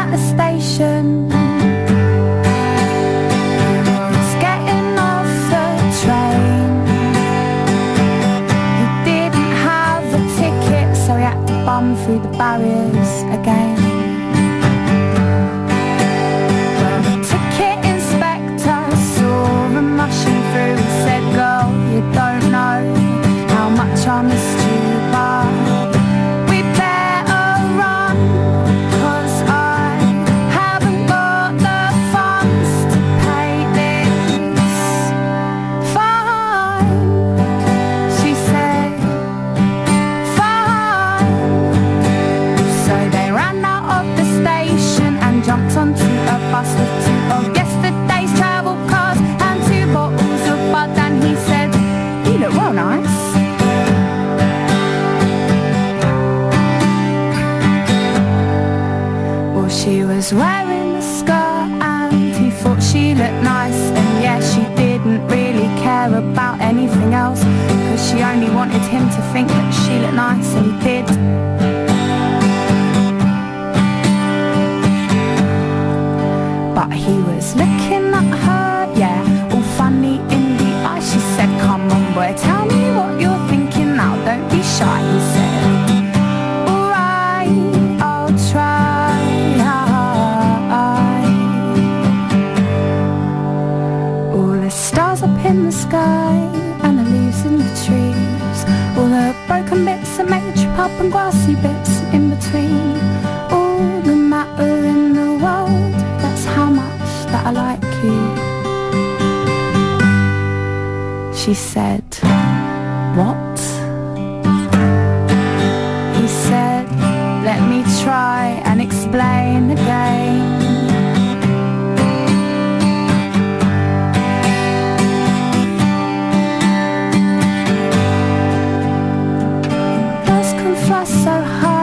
at the station. He was getting off the train. He didn't have a ticket, so he had to bum through the barriers again. Well, the ticket inspector saw him rushing through and said, "Girl, you don't know how much I missed you, but we better run, 'cause I haven't got the funds to pay this fine." She said, "Fine." So they ran out of the station and jumped onto a bus with two of yesterday's travel cards and 2 bottles of bud, and he said, "You look well nice." Well, she was wearing a skirt and he thought she looked nice, and yeah, she didn't really care about anything else, 'cause she only wanted him to think that she looked nice, and he did. But he was looking at her, yeah, all funny in the eye. She said, "Come on boy, tell me what you're thinking now, don't be shy." He said, "Alright, I'll try." All the stars up in the sky and the leaves in the trees, all the broken bits that make the trip up and grassy bits in between, all the matter in the world, that's how much that I like you. She said, "What?" He said, "Let me try and explain again. Birds can fly so high,